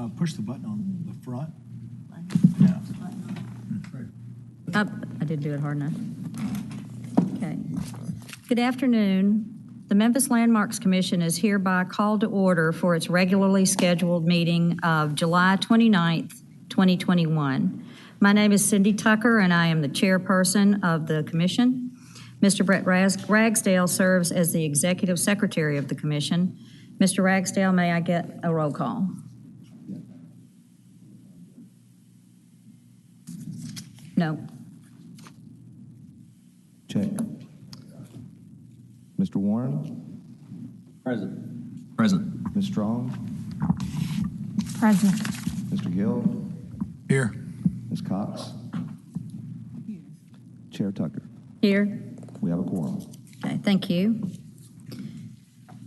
Push the button on the front. Yeah. I didn't do it hard enough. Okay. Good afternoon. The Memphis Landmarks Commission is hereby called to order for its regularly scheduled meeting of July 29th, 2021. My name is Cindy Tucker, and I am the chairperson of the commission. Mr. Brett Ragsdale serves as the executive secretary of the commission. Mr. Ragsdale, may I get a roll call? No. Check. Mr. Warren? Present. Present. Ms. Strong? Present. Mr. Gill? Here. Ms. Cox? Chair Tucker? Here. We have a quorum. Okay, thank you.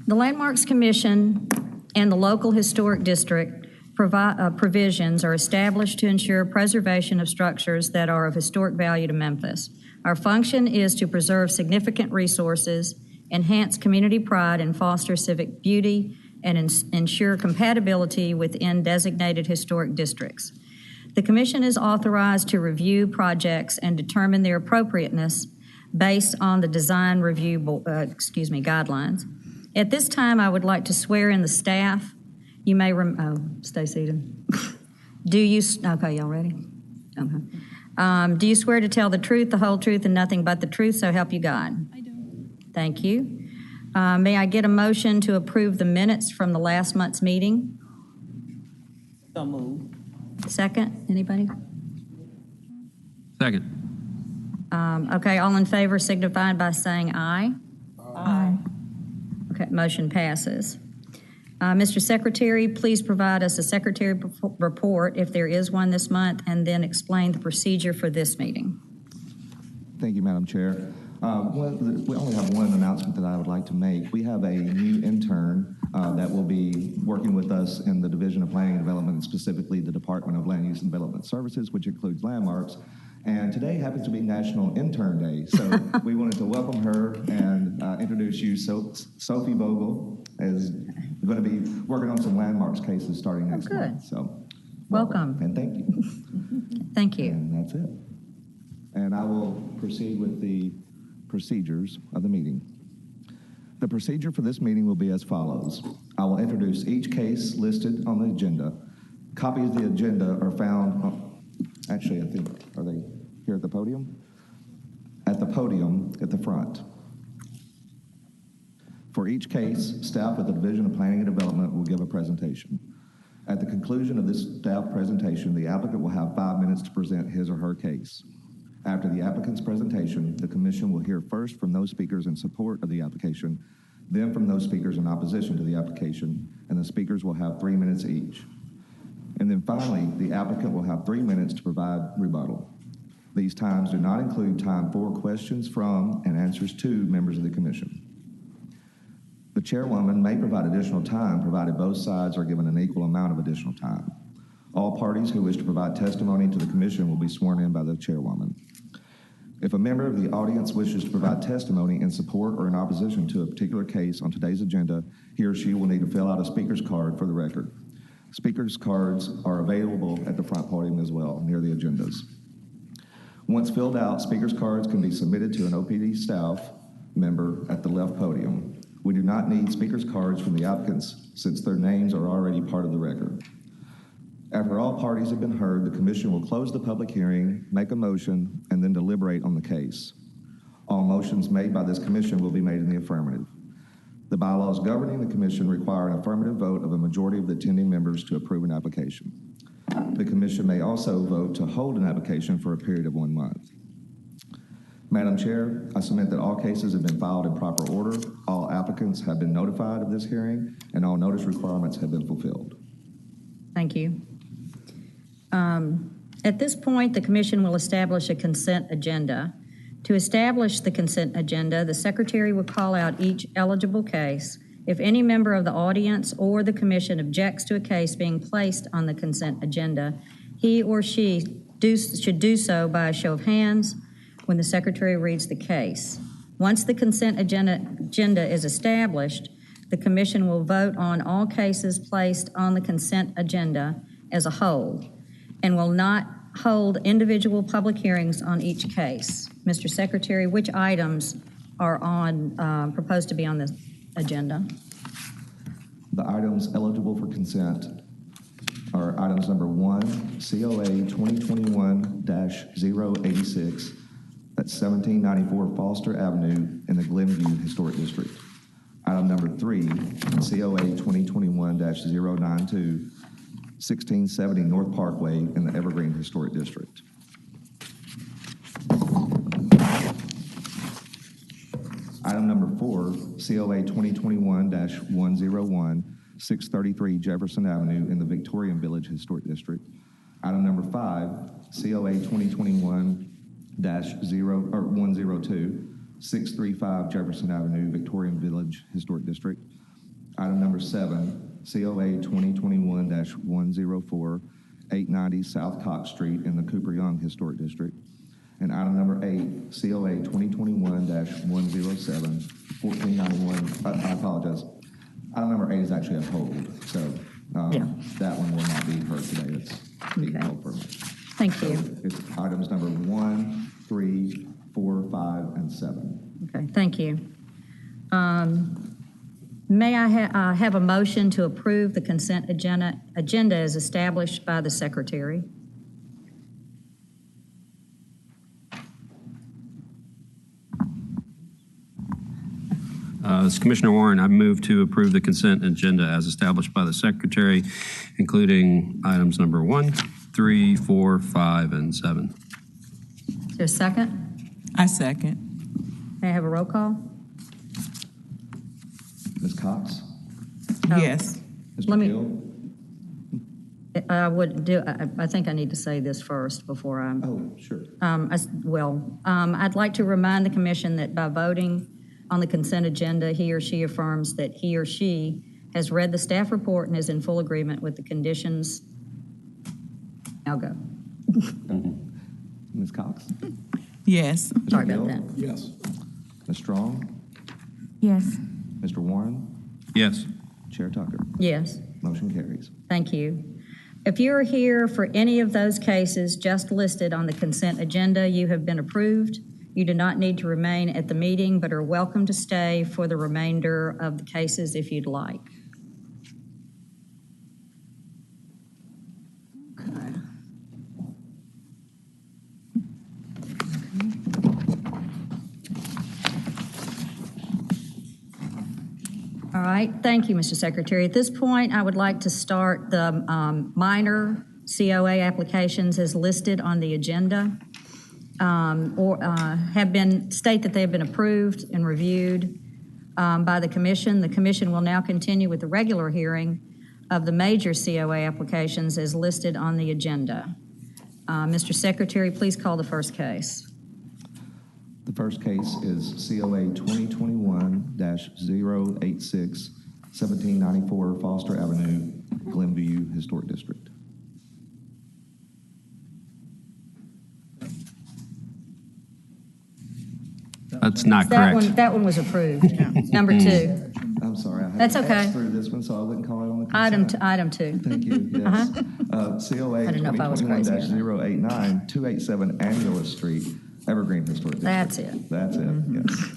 The Landmarks Commission and the local historic district provisions are established to ensure preservation of structures that are of historic value to Memphis. Our function is to preserve significant resources, enhance community pride, and foster civic beauty, and ensure compatibility within designated historic districts. The Commission is authorized to review projects and determine their appropriateness based on the design review guidelines. At this time, I would like to swear in the staff. You may stay seated. Okay, y'all ready? Okay. Do you swear to tell the truth, the whole truth, and nothing but the truth, so help you God? I do. Thank you. May I get a motion to approve the minutes from the last month's meeting? So moved. Second, anybody? Second. Okay, all in favor signify by saying aye. Aye. Okay, motion passes. Mr. Secretary, please provide us a secretary report, if there is one this month, and then explain the procedure for this meeting. Thank you, Madam Chair. We only have one announcement that I would like to make. We have a new intern that will be working with us in the Division of Planning and Development, and specifically the Department of Land Use and Development Services, which includes landmarks. And today happens to be National Intern Day, so we wanted to welcome her and introduce you. Sophie Vogel is going to be working on some landmarks cases starting next month. So welcome. And thank you. Thank you. And that's it. And I will proceed with the procedures of the meeting. The procedure for this meeting will be as follows. I will introduce each case listed on the agenda. Copies of the agenda are found, actually, I think, are they here at the podium? At the podium at the front. For each case, staff at the Division of Planning and Development will give a presentation. At the conclusion of this staff presentation, the applicant will have 5 minutes to present his or her case. After the applicant's presentation, the commission will hear first from those speakers in support of the application, then from those speakers in opposition to the application, and the speakers will have 3 minutes each. And then finally, the applicant will have 3 minutes to provide rebuttal. These times do not include time for questions from and answers to members of the commission. The chairwoman may provide additional time provided both sides are given an equal amount of additional time. All parties who wish to provide testimony to the commission will be sworn in by the chairwoman. If a member of the audience wishes to provide testimony in support or in opposition to a particular case on today's agenda, he or she will need to fill out a speaker's card for the record. Speaker's cards are available at the front podium as well, near the agendas. Once filled out, speaker's cards can be submitted to an OPD staff member at the left podium. We do not need speaker's cards from the applicants since their names are already part of the record. After all parties have been heard, the commission will close the public hearing, make a motion, and then deliberate on the case. All motions made by this commission will be made in the affirmative. The bylaws governing the commission require an affirmative vote of a majority of the attending members to approve an application. The commission may also vote to hold an application for a period of 1 month. Madam Chair, I submit that all cases have been filed in proper order, all applicants have been notified of this hearing, and all notice requirements have been fulfilled. Thank you. At this point, the commission will establish a consent agenda. To establish the consent agenda, the secretary will call out each eligible case. If any member of the audience or the commission objects to a case being placed on the consent agenda, he or she should do so by a show of hands when the secretary reads the case. Once the consent agenda is established, The commission will vote on all cases placed on the consent agenda as a whole and will not hold individual public hearings on each case. Mr. Secretary, which items are proposed to be on the agenda? The items eligible for consent are items number 1, COA 2021-086, that's 1794 Foster Avenue in the Glenview Historic District. Item number 3, COA 2021-092, 1670 North Parkway in the Evergreen Historic District. Item number 4, COA 2021-101, 633 Jefferson Avenue in the Victorian Village Historic District. Item number 5, COA 2021-102, 635 Jefferson Avenue, Victorian Village Historic District. Item number 7, COA 2021-104, 890 South Cox Street in the Cooper Young Historic District. And item number 8, COA 2021-107, 1491, I apologize. Item number 8 is actually a hold, so that one will not be heard today. It's being held for a minute. Thank you. It's items number 1, 3, 4, 5, and 7. Okay, thank you. May I have a motion to approve the consent agenda as established by the Secretary? This is Commissioner Warren. I move to approve the consent agenda as established by the Secretary, including items number 1, 3, 4, 5, and 7. Is there a second? I second. May I have a roll call? Ms. Cox? Yes. Mr. Let me- Gill? I think I need to say this first before I. Oh, sure. I'd like to remind the commission that by voting on the consent agenda, he or she affirms that he or she has read the staff report and is in full agreement with the conditions. I'll go. Ms. Cox? Yes. Mr. Sorry about Gill? that. Yes. Ms. Strong? Yes. Mr. Warren? Yes. Chair Tucker? Yes. Motion carries. Thank you. If you are here for any of those cases just listed on the consent agenda, you have been approved. You do not need to remain at the meeting, but are welcome to stay for the remainder of the cases if you'd like. Okay. All right, thank you, Mr. Secretary. At this point, I would like to start the minor COA applications as listed on the agenda, state that they have been approved and reviewed by the commission. The commission will now continue with the regular hearing of the major COA applications as listed on the agenda. Mr. Secretary, please call the first case. The first case is COA 2021-086, 1794 Foster Avenue, Glenview Historic District. That's not correct. That one was approved. Number 2. I'm sorry. I had That's to okay. pass through this one, so I wouldn't call it on the consent. Item 2. Thank you, yes. COA I didn't know if I was crazy or not. 2021-089, 287 Angeles Street, Evergreen Historic District. That's it. That's it, yes.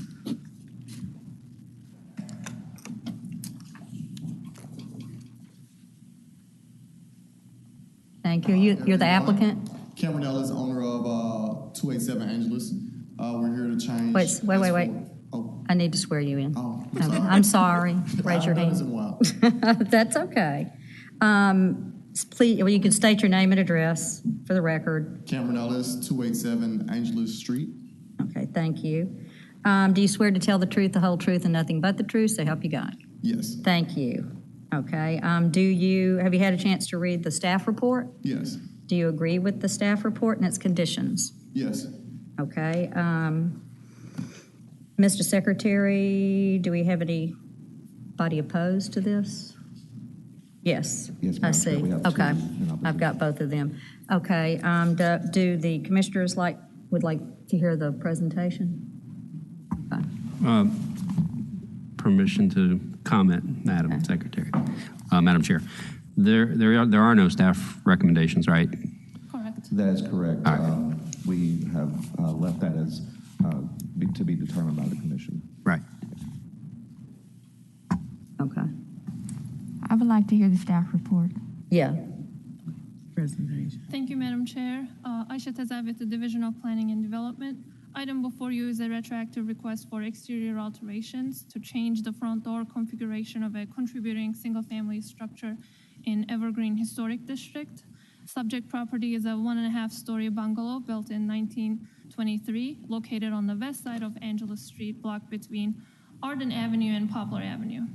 Thank you. You're the applicant? Cameron Ellis, owner of 287 Angeles. We're here to change. Wait. Oh, I need to swear you in. oh, Okay, I'm sorry. Raise your I haven't done this in hand. a while. That's okay. Please, you can state your name and address for the record. Cameron Ellis, 287 Angeles Street. Okay, thank you. Do you swear to tell the truth, the whole truth, and nothing but the truth, so help you God? Yes. Thank you. Okay, have you had a chance to read the staff report? Yes. Do you agree with the staff report and its conditions? Yes. Okay. Mr. Secretary, do we have anybody opposed to this? Yes. Yes, I Madam Chair, see. we have two Okay. in opposition. I've got both of them. Okay. Do the commissioners would like to hear the presentation? Okay. permission to comment, Madam Secretary, Madam Chair. There are no staff recommendations, right? Correct. That is correct. All right. We have left that as to be determined by the commission. Right. Okay. I would like to hear the staff report. Yeah. Presentation. Thank you, Madam Chair. Aisha Tezai with the Division of Planning and Development. Item before you is a retroactive request for exterior alterations to change the front door configuration of a contributing single-family structure in Evergreen Historic District. Subject property is a 1.5-story bungalow built in 1923, located on the west side of Angela Street, block between Arden Avenue and Poplar Avenue.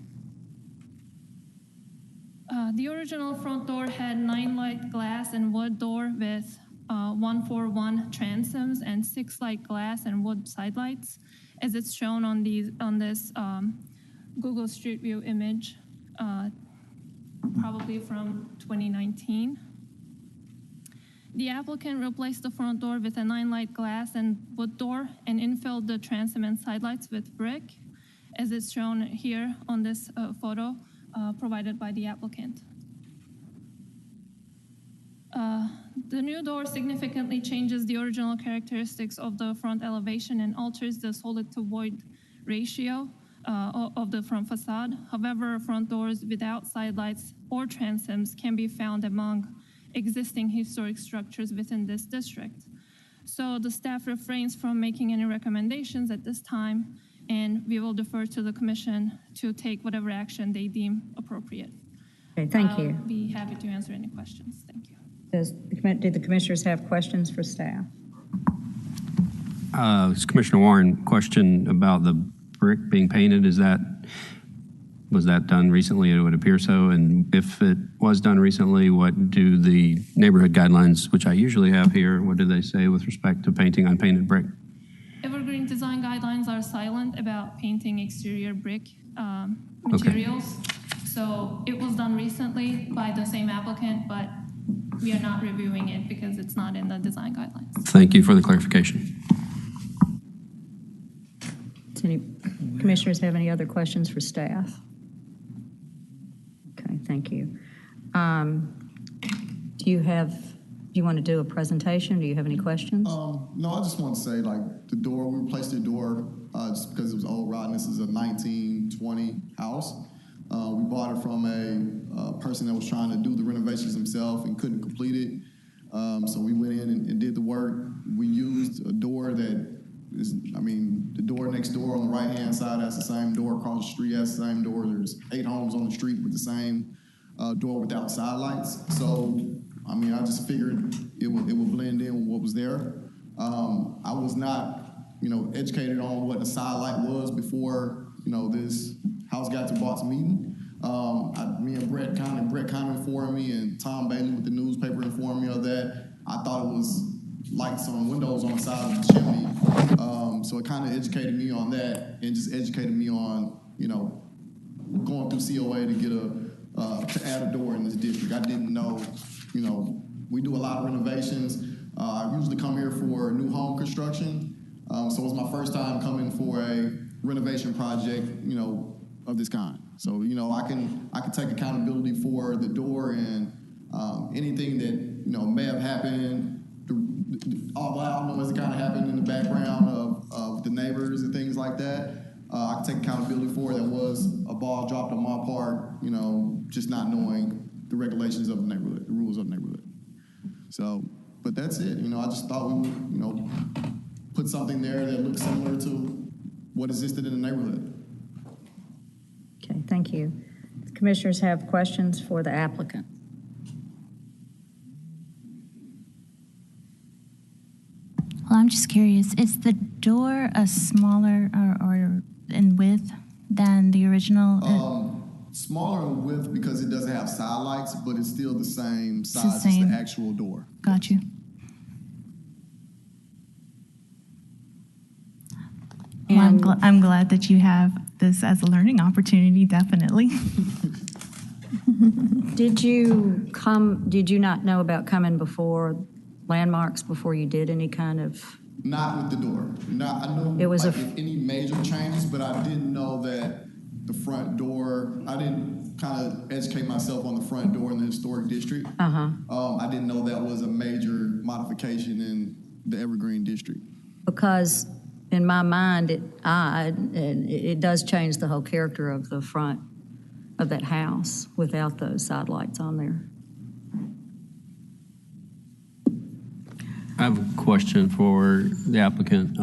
The original front door had 9-light glass and wood door with 141 transoms and 6-light glass and wood sidelights, as it's shown on this Google Street View image, probably from 2019. The applicant replaced the front door with a 9-light glass and wood door and infilled the transom and sidelights with brick, as it's shown here on this photo provided by the applicant. The new door significantly changes the original characteristics of the front elevation and alters the solid to void ratio of the front facade. However, front doors without sidelights or transoms can be found among existing historic structures within this district. So the staff refrains from making any recommendations at this time, and we will defer to the commission to take whatever action they deem appropriate. Okay, thank you. I'll be happy to answer any questions. Thank you. Do the commissioners have questions for staff? Commissioner Warren, question about the brick being painted. Was that done recently? It would appear so. And if it was done recently, what do the neighborhood guidelines, which I usually have here, what do they say with respect to painting unpainted brick? Evergreen design guidelines are silent about painting exterior brick materials. So it was done recently by the same applicant, but we are not reviewing it because it's not in the design guidelines. Thank you for the clarification. Does any commissioners have any other questions for staff? Okay, thank you. Do you want to do a presentation? Do you have any questions? No, I just want to say, like, the door, we replaced the door just because it was old rotten. This is a 1920 house. We bought it from a person that was trying to do the renovations himself and couldn't complete it. So we went in and did the work. We used a door that is, the door next door on the right-hand side has the same door. Across the street has the same door. There's 8 homes on the street with the same door without side lights. So, I just figured it would blend in with what was there. I was not, educated on what a side light was before, this house got to boss meeting. Me and Brett kind of informed me, and Tom Bailey with the newspaper informed me of that. I thought it was lights on windows on the side of the chimney. So it kind of educated me on that, and just educated me on, going through COA to get to add a door in this district. I didn't know, we do a lot of renovations. I usually come here for new home construction. So it was my first time coming for a renovation project, of this kind. So, I can take accountability for the door and anything that, may have happened, all loud noise that kind of happened in the background of the neighbors and things like that. I can take accountability for it. That was a ball dropped on my part, just not knowing the regulations of the neighborhood, the rules of the neighborhood. So, but that's it. I just thought we would, put something there that looks similar to what existed in the neighborhood. Okay, thank you. The commissioners have questions for the applicant. Well, I'm just curious, is the door a smaller or in width than the original? Smaller in width because it doesn't have side lights, but it's still the same size as same. the actual door. Got you. Well, I'm glad that you have this as a learning opportunity, definitely. Did you not know about coming before landmarks before you did any kind of? Not with the door. I knew It was if any major changes, but I didn't know that the front door, I didn't kind of educate myself on the front door in the historic district. I didn't know that was a major modification in the Evergreen district. Because in my mind, it does change the whole character of the front of that house without those side lights on there. I have a question for the applicant.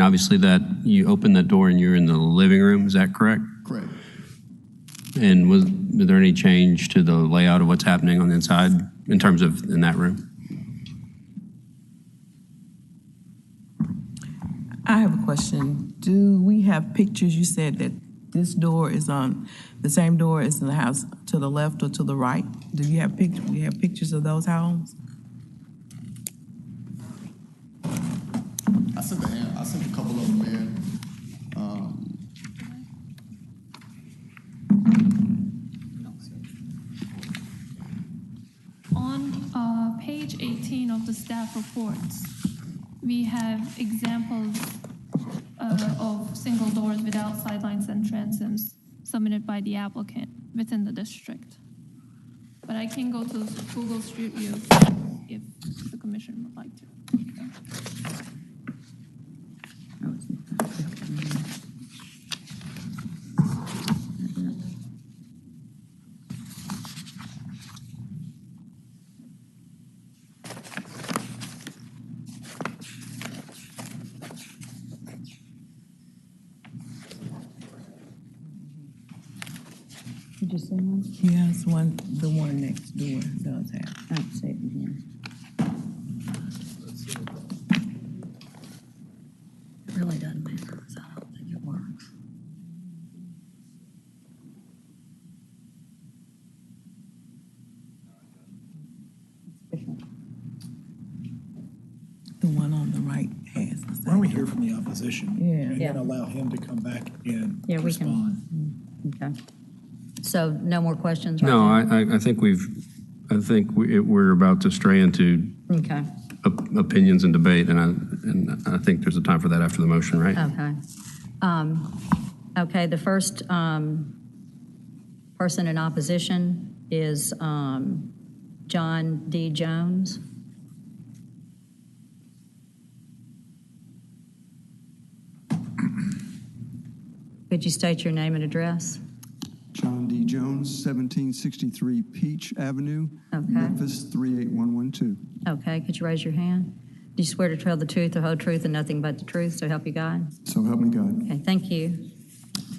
Obviously that you open that door and you're in the living room, is that correct? Correct. And was there any change to the layout of what's happening on the inside in terms of in that room? I have a question. Do we have pictures? You said that this door is on the same door as the house to the left or to the right. Do you have pictures? We have pictures of those homes? I sent a couple of them in. On page 18 of the staff reports, we have examples of single doors without sidelines and transoms submitted by the applicant within the district. But I can go to Google Street View if the commission would like to. Did you see one? Yes, the one next door does have. I don't see it in here. It really doesn't matter, because I don't think it works. The one on the right has the Why same. don't we hear from the opposition? Yeah. And Yeah. then allow him to come back and Yeah, we respond. can. Okay. So no more questions? right No, now? I think we're about to stray into Okay, opinions and debate, and I think there's a time for that after the motion, right? okay. Okay, the first person in opposition is John D. Jones. Could you state your name and address? John D. Jones, 1763 Peach Avenue, Okay. Memphis 38112. Okay, could you raise your hand? Do you swear to tell the truth, the whole truth, and nothing but the truth, so help you God? So help me God. Okay, thank you.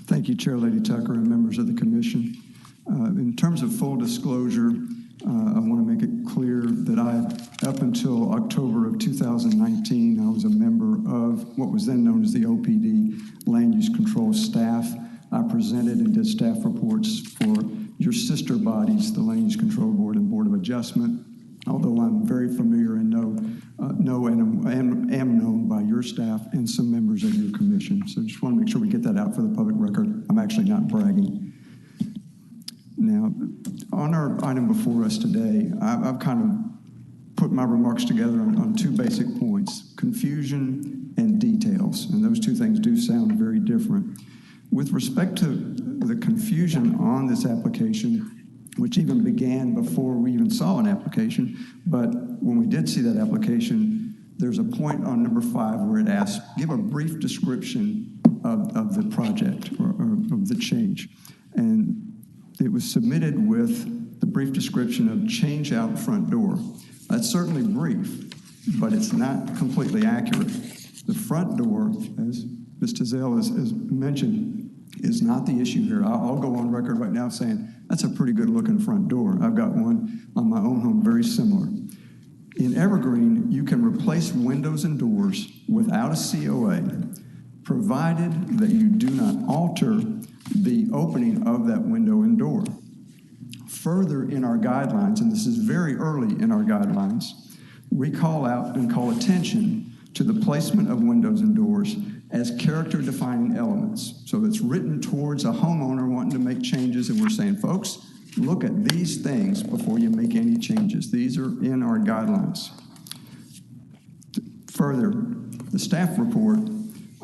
Thank you, Chair Lady Tucker and members of the commission. In terms of full disclosure, I want to make it clear that up until October of 2019, I was a member of what was then known as the OPD Land Use Control staff. I presented and did staff reports for your sister bodies, the Land Use Control Board and Board of Adjustment. Although I'm very familiar and am known by your staff and some members of your commission. So just want to make sure we get that out for the public record. I'm actually not bragging. Now, on our item before us today, I've kind of put my remarks together on two basic points, confusion and details. And those two things do sound very different. With respect to the confusion on this application, which even began before we even saw an application, but when we did see that application, there's a point on number 5 where it asks, give a brief description of the project or of the change. And it was submitted with the brief description of change out front door. That's certainly brief, but it's not completely accurate. The front door, as Ms. Tizell has mentioned, is not the issue here. I'll go on record right now saying that's a pretty good looking front door. I've got one on my own home very similar. In Evergreen, you can replace windows and doors without a COA, provided that you do not alter the opening of that window and door. Further in our guidelines, and this is very early in our guidelines, we call out and call attention to the placement of windows and doors as character-defining elements. So it's written towards a homeowner wanting to make changes, and we're saying, folks, look at these things before you make any changes. These are in our guidelines. Further, the staff report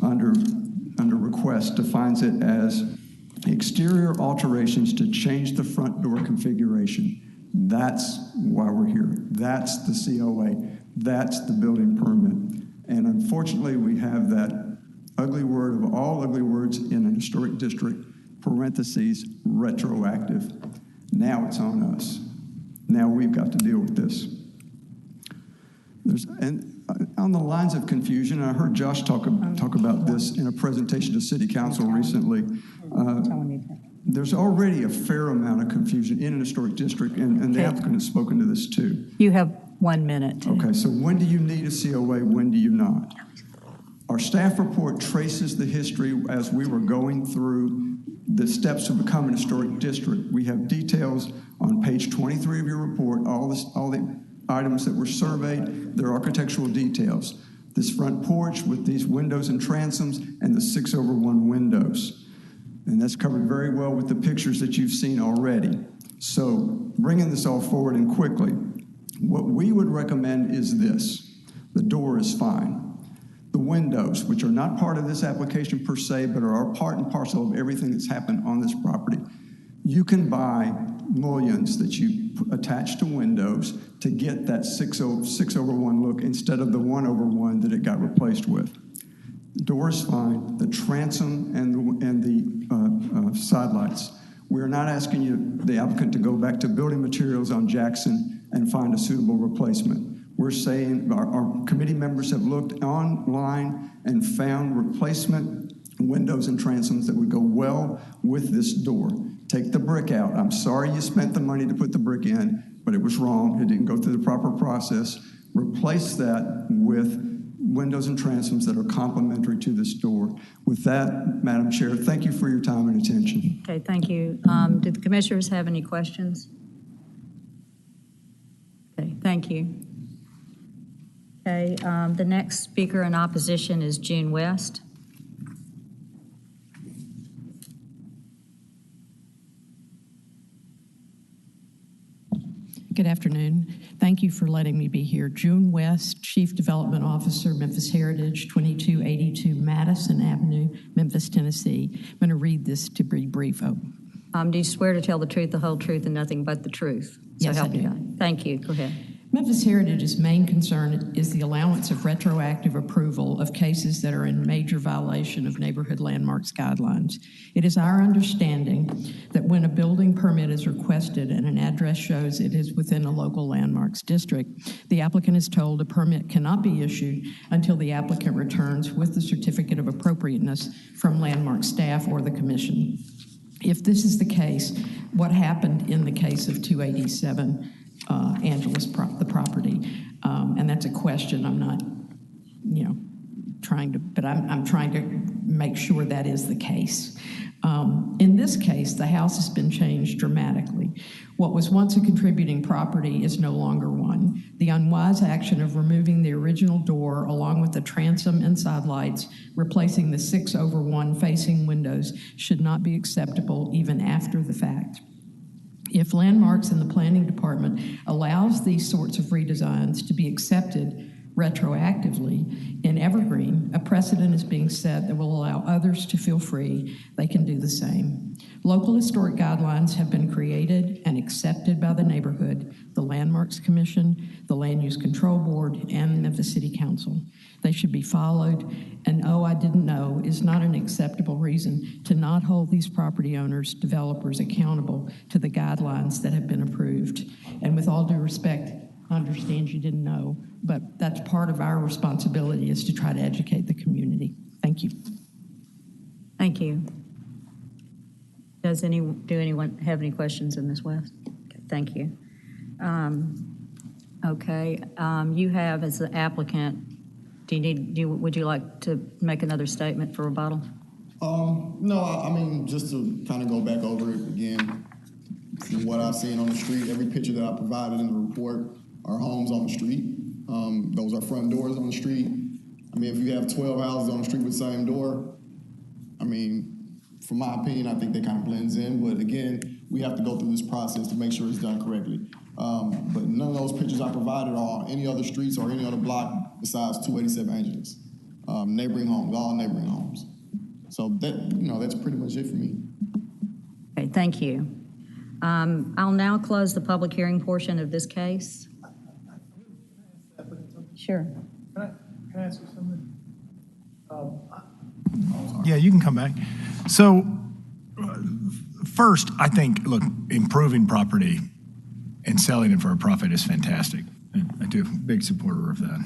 under required request defines it as exterior alterations to change the front door configuration. That's why we're here. That's the COA. That's the building permit. And unfortunately, we have that ugly word of all ugly words in an historic district, parentheses, retroactive. Now it's on us. Now we've got to deal with this. And on the lines of confusion, I heard Josh talk about this in a presentation to City Council recently. There's already a fair amount of confusion in an historic district, and the applicant has spoken to this too. You have 1 minute. Okay, so when do you need a COA, when do you not? Our staff report traces the history as we were going through the steps to become an historic district. We have details on page 23 of your report, all the items that were surveyed, their architectural details. This front porch with these windows and transoms and the 6/1 windows. And that's covered very well with the pictures that you've seen already. So bringing this all forward and quickly, what we would recommend is this. The door is fine. The windows, which are not part of this application per se, but are part and parcel of everything that's happened on this property. You can buy mullions that you attach to windows to get that 6/1 look instead of the 1/1 that it got replaced with. The door is fine. The transom and the side lights. We're not asking you, the applicant, to go back to building materials on Jackson and find a suitable replacement. We're saying our committee members have looked online and found replacement windows and transoms that would go well with this door. Take the brick out. I'm sorry you spent the money to put the brick in, but it was wrong. It didn't go through the proper process. Replace that with windows and transoms that are complementary to this door. With that, Madam Chair, thank you for your time and attention. Okay, thank you. Do the commissioners have any questions? Okay, thank you. Okay, the next speaker in opposition is June West. Good afternoon. Thank you for letting me be here. June West, Chief Development Officer, Memphis Heritage, 2282 Madison Avenue, Memphis, Tennessee. I'm going to read this to be brief. Do you swear to tell the truth, the whole truth, and nothing but the truth? Yes, I do. God. Thank you. Go ahead. Memphis Heritage's main concern is the allowance of retroactive approval of cases that are in major violation of neighborhood landmarks guidelines. It is our understanding that when a building permit is requested and an address shows it is within a local landmarks district, the applicant is told a permit cannot be issued until the applicant returns with the certificate of appropriateness from landmark staff or the commission. If this is the case, what happened in the case of 287 Angeles, the property, and that's a question I'm not, trying to, but I'm trying to make sure that is the case. In this case, the house has been changed dramatically. What was once a contributing property is no longer one. The unwise action of removing the original door along with the transom and side lights, replacing the 6/1 facing windows, should not be acceptable even after the fact. If landmarks in the planning department allows these sorts of redesigns to be accepted retroactively in Evergreen, a precedent is being set that will allow others to feel free they can do the same. Local historic guidelines have been created and accepted by the neighborhood, the Landmarks Commission, the Land Use Control Board, and the Memphis City Council. They should be followed, and "oh, I didn't know" is not an acceptable reason to not hold these property owners, developers accountable to the guidelines that have been approved. And with all due respect, I understand you didn't know, but that's part of our responsibility, is to try to educate the community. Thank you. Thank you. Do anyone have any questions of Ms. West? Okay, thank you. You have, as the applicant, would you like to make another statement for rebuttal? No, I mean, just to kind of go back over it again, from what I've seen on the street, every picture that I provided in the report are homes on the street. Those are front doors on the street. I mean, if you have 12 houses on the street with the same door, I mean, from my opinion, I think that kind of blends in. But again, we have to go through this process to make sure it's done correctly. But none of those pictures I provided are on any other streets or any other block besides 287 Angeles. Neighboring homes, all neighboring homes. So that's pretty much it for me. Okay, thank you. I'll now close the public hearing portion of this case. Sure. Can I ask you something? Yeah, you can come back. So, first, I think, look, improving property and selling it for a profit is fantastic. I'm a big supporter of that.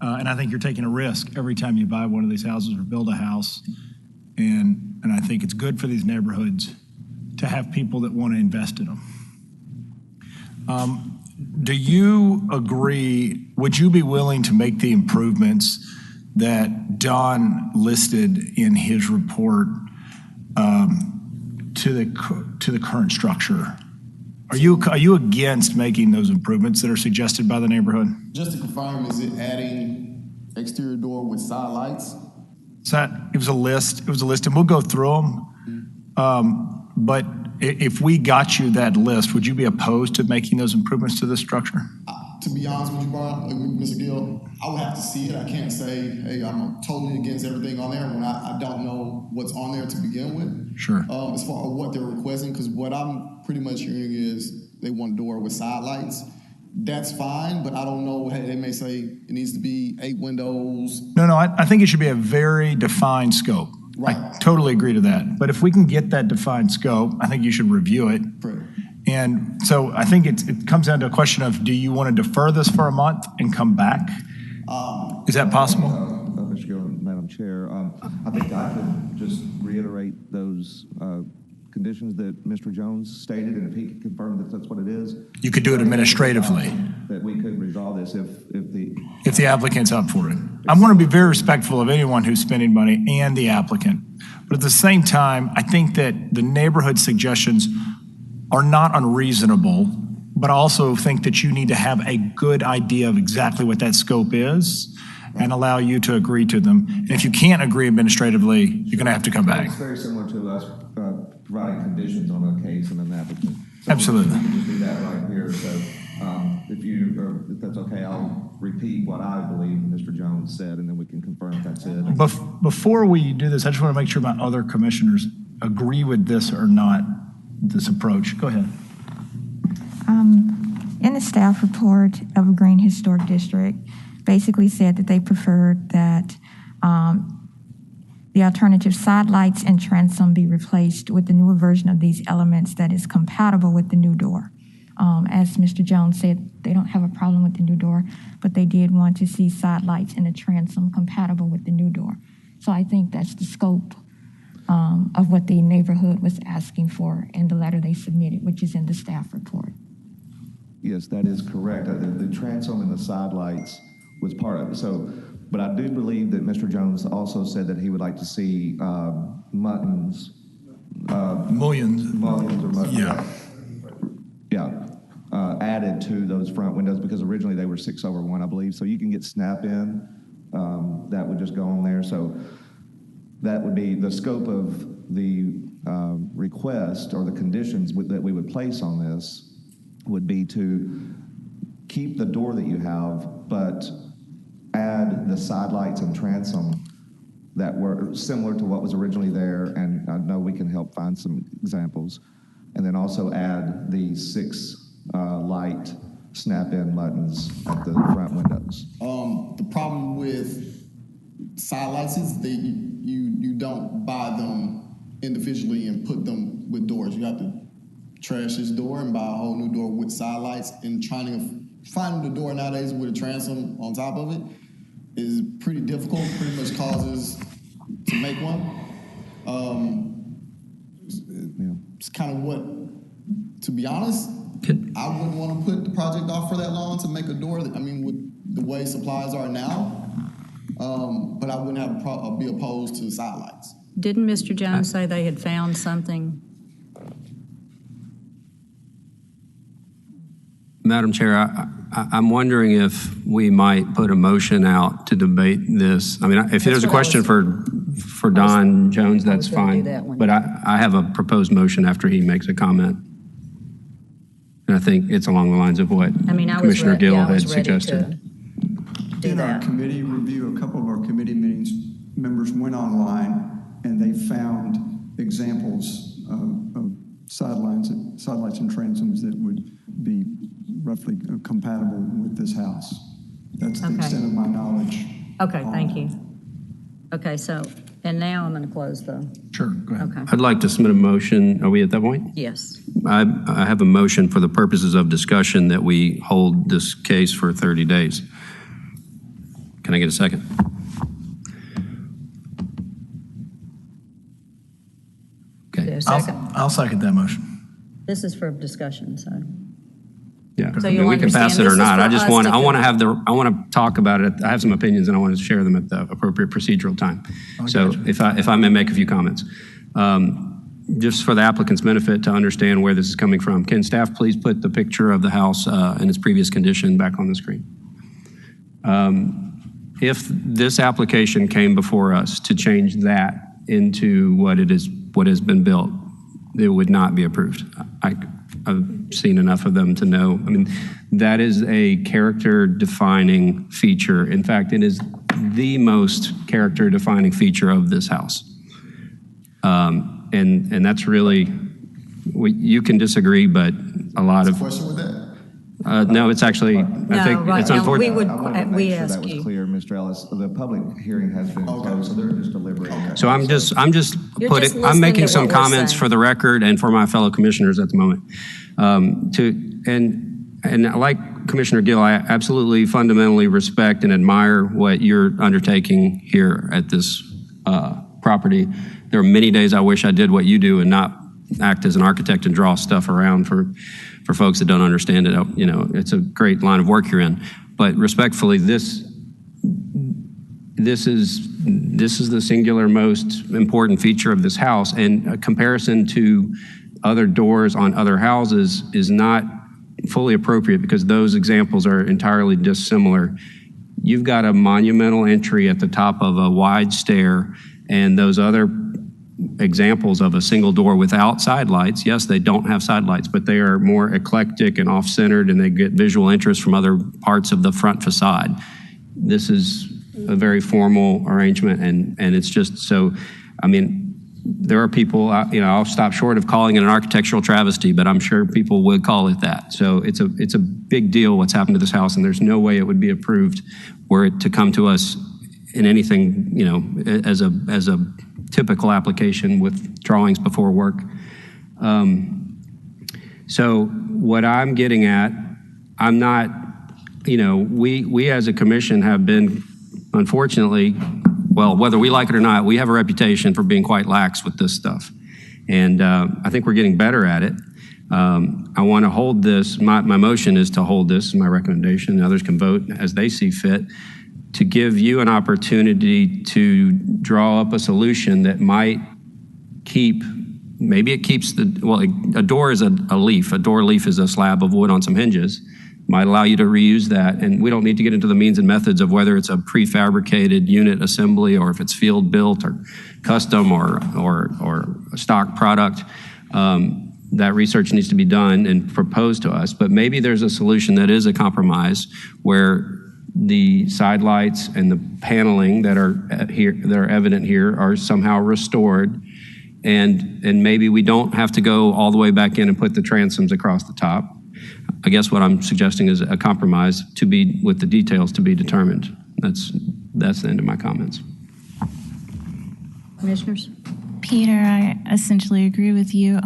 And I think you're taking a risk every time you buy one of these houses or build a house. And I think it's good for these neighborhoods to have people that want to invest in them. Do you agree, would you be willing to make the improvements that Don listed in his report to the current structure? Are you against making those improvements that are suggested by the neighborhood? Just to confirm, is it adding exterior door with side lights? It was a list, and we'll go through them. But if we got you that list, would you be opposed to making those improvements to the structure? To be honest with you, Brian, Mr. Gill, I would have to see it. I can't say, hey, I'm totally against everything on there when I don't know what's on there to begin with. Sure. As far as what they're requesting, because what I'm pretty much hearing is they want a door with side lights. That's fine, but I don't know. Hey, they may say it needs to be 8 windows. No, I think it should be a very defined scope. Right. I totally agree to that. But if we can get that defined scope, I think you should review it. Correct. And so I think it comes down to a question of, do you want to defer this for a month and come back? Is that possible? Mr. Gill, Madam Chair, I think I could just reiterate those conditions that Mr. Jones stated, and if he could confirm that that's what it is. You could do it administratively. That we could resolve this If the applicant's up for it. I'm going to be very respectful of anyone who's spending money and the applicant. But at the same time, I think that the neighborhood suggestions are not unreasonable, but I also think that you need to have a good idea of exactly what that scope is and allow you to agree to them. And if you can't agree administratively, you're going to have to come back. It's very similar to us providing conditions on a case and an applicant. So Absolutely. We can just do that right here. So if that's okay, I'll repeat what I believe Mr. Jones said, and then we can confirm if that's it. Before we do this, I just want to make sure my other commissioners agree with this or not, this approach. Go ahead. In the staff report of Green Historic District, basically said that they preferred that the alternative side lights and transom be replaced with the newer version of these elements that is compatible with the new door. As Mr. Jones said, they don't have a problem with the new door, but they did want to see side lights and a transom compatible with the new door. So I think that's the scope of what the neighborhood was asking for in the letter they submitted, which is in the staff report. Yes, that is correct. The transom and the side lights was part of it. So, but I do believe that Mr. Jones also said that he would like to see muttons. Mullions or muttons. Yeah. Added to those front windows because originally they were 6/1, I believe. So you can get snap-in. That would just go on there. So that would be the scope of the request or the conditions that we would place on this would be to keep the door that you have, but add the side lights and transom that were similar to what was originally there, and I know we can help find some examples. And then also add the 6 light snap-in buttons at the front windows. The problem with side lights is that you don't buy them individually and put them with doors. You have to trash this door and buy a whole new door with side lights, and trying to find the door nowadays with a transom on top of it is pretty difficult, pretty much causes to make one. It's kind of what, to be honest, I wouldn't want to put the project off for that long to make a door. With the way supplies are now, but I wouldn't have be opposed to side lights. Didn't Mr. Jones say they had found something? Madam Chair, I'm wondering if we might put a motion out to debate this. I mean, if there's a question for Don Jones, that's fine. But I have a proposed motion after he makes a comment. And I think it's along the lines of what Commissioner Gill had suggested. In our committee review, a couple of our committee meetings, members went online and they found examples of sidelights and transoms that would be roughly compatible with this house. That's the Okay. extent of my knowledge. Okay, on thank that. you. Okay, so, and now I'm going to close the, Sure, go ahead. okay, I'd like to submit a motion. Are we at that point? yes. I have a motion for the purposes of discussion that we hold this case for 30 days. Can I get a second? Okay. Is there a second? I'll second that motion. This is for discussion, so. Yeah. So I mean, you'll we can pass understand it or this is not. for I just us want, to I want to do. have I want to talk about it. I have some opinions and I want to share them at the appropriate procedural time. So if I may make a few comments. Just for the applicant's benefit to understand where this is coming from, can staff please put the picture of the house in its previous condition back on the screen? If this application came before us to change that into what has been built, it would not be approved. I've seen enough of them to know. I mean, that is a character-defining feature. In fact, it is the most character-defining feature of this house. And that's really, you can disagree, but a lot of... Question with that? No, it's actually, I think right it's now, unfortunate. we would, I wanted to we make sure ask that was you. clear, Mr. Ellis. The public hearing has been closed, so they're just deliberating. So I'm just You're just I'm listening making to some what we're comments saying. for the record and for my fellow commissioners at the moment. And like Commissioner Gill, I absolutely fundamentally respect and admire what you're undertaking here at this property. There are many days I wish I did what you do and not act as an architect and draw stuff around for folks that don't understand it. You know, it's a great line of work you're in. But respectfully, this is the singular most important feature of this house, and a comparison to other doors on other houses is not fully appropriate because those examples are entirely dissimilar. You've got a monumental entry at the top of a wide stair, and those other examples of a single door without side lights, yes, they don't have side lights, but they are more eclectic and off-centered, and they get visual interest from other parts of the front facade. This is a very formal arrangement, and it's just so, I mean, there are people, I'll stop short of calling it an architectural travesty, but I'm sure people would call it that. So it's a big deal what's happened to this house, and there's no way it would be approved were it to come to us in anything, as a typical application with drawings before work. So what I'm getting at, I'm not, we as a commission have been, unfortunately, well, whether we like it or not, we have a reputation for being quite lax with this stuff. And I think we're getting better at it. I want to hold this, my motion is to hold this, my recommendation, and others can vote as they see fit, to give you an opportunity to draw up a solution that might keep, maybe it keeps a door is a leaf. A door leaf is a slab of wood on some hinges. Might allow you to reuse that, and we don't need to get into the means and methods of whether it's a prefabricated unit assembly or if it's field built or custom or a stock product. That research needs to be done and proposed to us, but maybe there's a solution that is a compromise where the side lights and the paneling that are evident here are somehow restored, and maybe we don't have to go all the way back in and put the transoms across the top. I guess what I'm suggesting is a compromise with the details to be determined. That's the end of my comments. Commissioners? Peter, I essentially agree with you.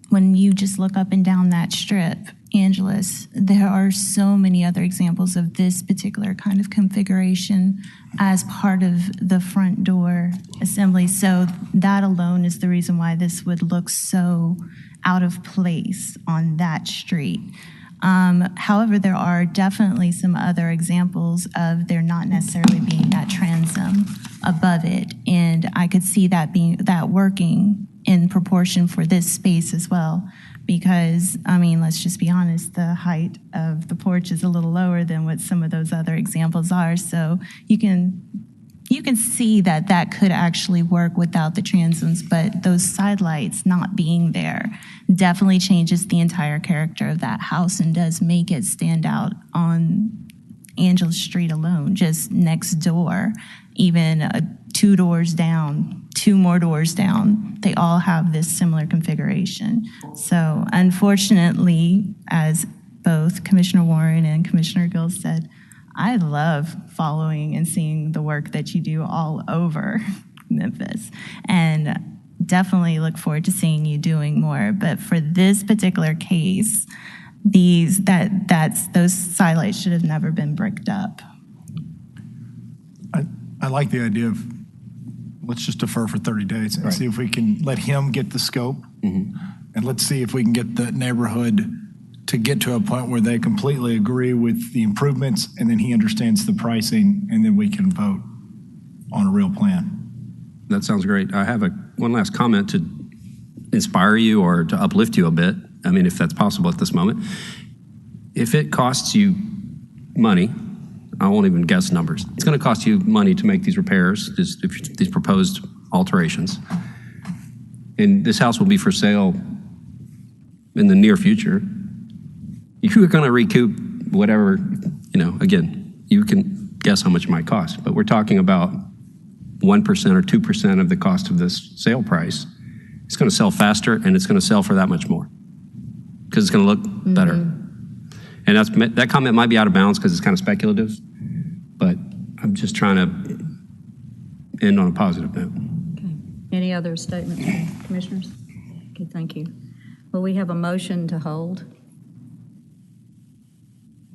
When you just look up and down that strip, Angeles, there are so many other examples of this particular kind of configuration as part of the front door assembly. So that alone is the reason why this would look so out of place on that street. However, there are definitely some other examples of there not necessarily being that transom above it, and I could see that working in proportion for this space as well. Because, let's just be honest, the height of the porch is a little lower than what some of those other examples are. So you can see that could actually work without the transoms, but those side lights not being there definitely changes the entire character of that house and does make it stand out on Angeles Street alone, just next door, even 2 doors down, 2 more doors down, they all have this similar configuration. So unfortunately, as both Commissioner Warren and Commissioner Gill said, I love following and seeing the work that you do all over Memphis, and definitely look forward to seeing you doing more. But for this particular case, those sidelights should have never been bricked up. I like the idea of, let's just defer for 30 days and see if we can let him get the scope. And let's see if we can get the neighborhood to get to a point where they completely agree with the improvements, and then he understands the pricing, and then we can vote on a real plan. That sounds great. I have one last comment to inspire you or to uplift you a bit. I mean, if that's possible at this moment. If it costs you money, I won't even guess numbers. It's going to cost you money to make these repairs, these proposed alterations. And this house will be for sale in the near future. You're going to recoup whatever, again, you can guess how much it might cost. But we're talking about 1% or 2% of the cost of this sale price. It's going to sell faster, and it's going to sell for that much more because it's going to look better. And that comment might be out of bounds because it's kind of speculative, but I'm just trying to end on a positive note. Okay. Any other statements, commissioners? Okay, thank you. Well, we have a motion to hold.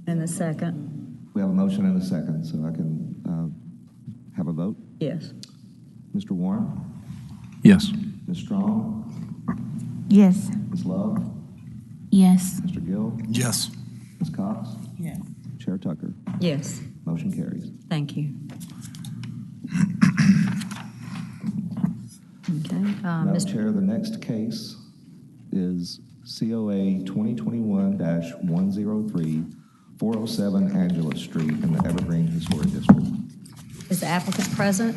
And a second. We have a motion and a second, so I can have a vote. Yes. Mr. Warren? Yes. Ms. Strong? Yes. Ms. Love? Yes. Mr. Gill? Yes. Ms. Cox? Yes. Chair Tucker? Yes. Motion carries. Thank you. Okay. Madam Chair, the next case is COA 2021-103, 407 Angela Street in the Evergreen Historic District. Is the applicant present?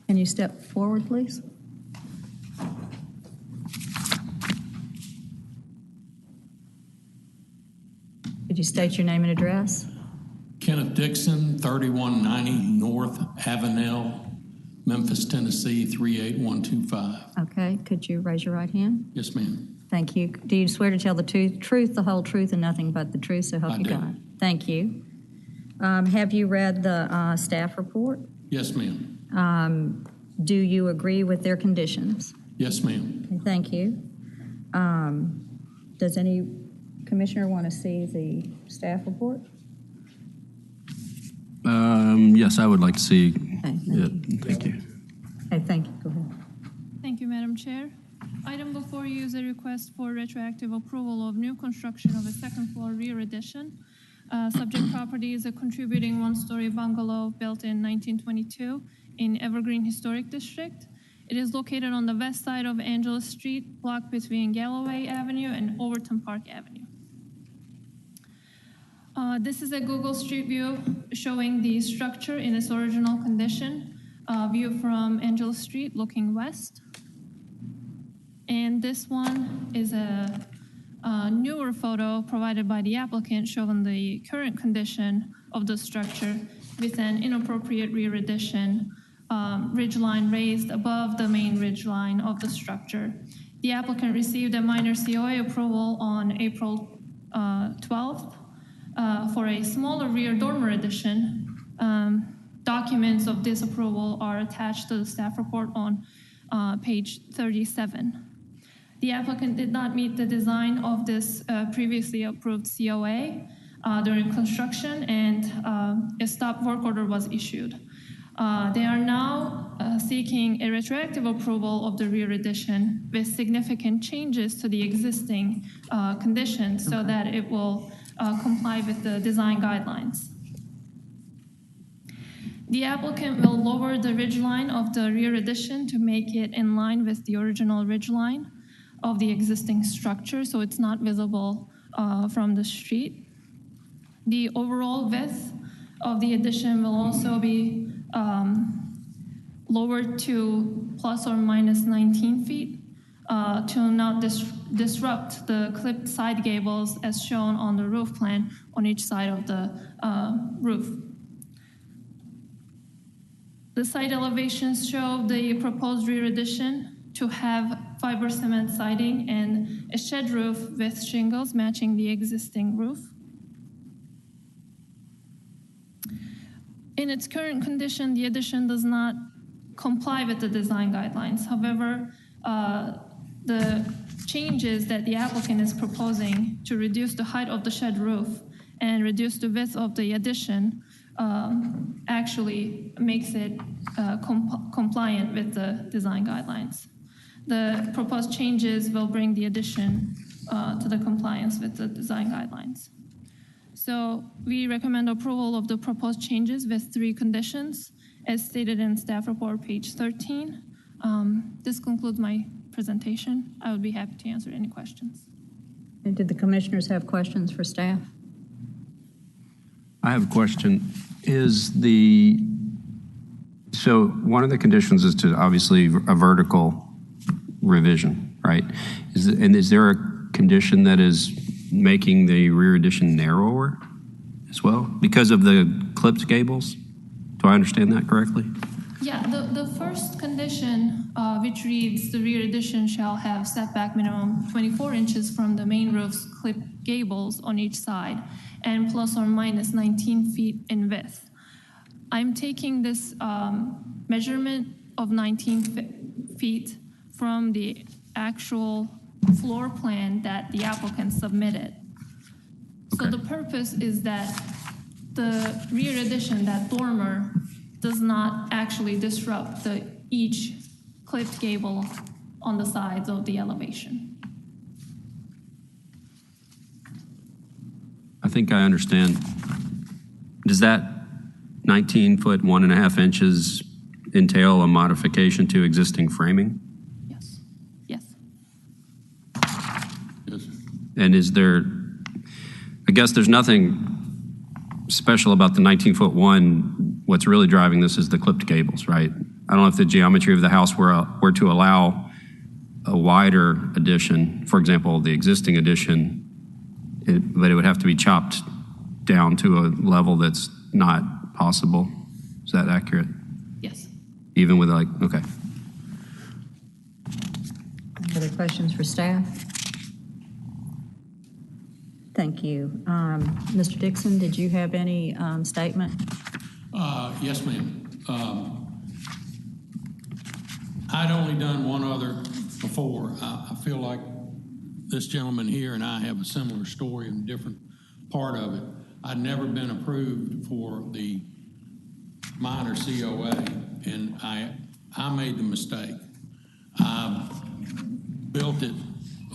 Can you step forward, please? Could you state your name and address? Kenneth Dixon, 3190 North Avenel, Memphis, Tennessee, 38125. Okay. Could you raise your right hand? Yes, ma'am. Thank you. Do you swear to tell the truth, the whole truth, and nothing but the truth, so help I you do. God? Thank you. Have you read the staff report? Yes, ma'am. Do you agree with their conditions? Yes, ma'am. Okay, thank you. Does any commissioner want to see the staff report? Yes, I would like to see Okay, it. Thank you. Okay, thank you. Go ahead. Thank you, Madam Chair. Item before you is a request for retroactive approval of new construction of a second-floor rear addition. Subject property is a contributing one-story bungalow built in 1922 in Evergreen Historic District. It is located on the west side of Angela Street, block between Galloway Avenue and Overton Park Avenue. This is a Google Street View showing the structure in its original condition, view from Angela Street looking west. And this one is a newer photo provided by the applicant showing the current condition of the structure with an inappropriate rear addition, ridge line raised above the main ridge line of the structure. The applicant received a minor COA approval on April 12th for a smaller rear dormer addition. Documents of this approval are attached to the staff report on page 37. The applicant did not meet the design of this previously approved COA during construction, and a stop work order was issued. They are now seeking a retroactive approval of the rear addition with significant changes to the existing conditions so that it will comply with the design guidelines. The applicant will lower the ridge line of the rear addition to make it in line with the original ridge line of the existing structure, so it's not visible from the street. The overall width of the addition will also be lowered to plus or minus 19 feet to not disrupt the clipped side gables as shown on the roof plan on each side of the roof. The site elevations show the proposed rear addition to have fiber cement siding and a shed roof with shingles matching the existing roof. In its current condition, the addition does not comply with the design guidelines. However, the changes that the applicant is proposing to reduce the height of the shed roof and reduce the width of the addition actually makes it compliant with the design guidelines. The proposed changes will bring the addition to the compliance with the design guidelines. So we recommend approval of the proposed changes with 3 conditions, as stated in staff report, page 13. This concludes my presentation. I would be happy to answer any questions. And did the commissioners have questions for staff? I have a question. So one of the conditions is to obviously a vertical revision, right? Is there a condition that is making the rear addition narrower as well because of the clipped gables? Do I understand that correctly? Yeah, the first condition, which reads the rear addition shall have setback minimum 24 inches from the main roof's clipped gables on each side and plus or minus 19 feet in width. I'm taking this measurement of 19 feet from the actual floor plan that the applicant submitted. So the purpose is that the rear addition, that dormer, does not actually disrupt each clipped gable on the sides of the elevation. I think I understand. Does that 19 foot, 1.5 inches entail a modification to existing framing? Yes. Yes. Yes. And is there, I guess there's nothing special about the 19-foot one. What's really driving this is the clipped gables, right? I don't know if the geometry of the house were to allow a wider addition, for example, the existing addition, but it would have to be chopped down to a level that's not possible. Is that accurate? Yes. Even with okay. Any other questions for staff? Thank you. Mr. Dixon, did you have any statement? Yes, ma'am. I'd only done one other before. I feel like this gentleman here and I have a similar story in a different part of it. I'd never been approved for the minor COA, and I made the mistake. I built it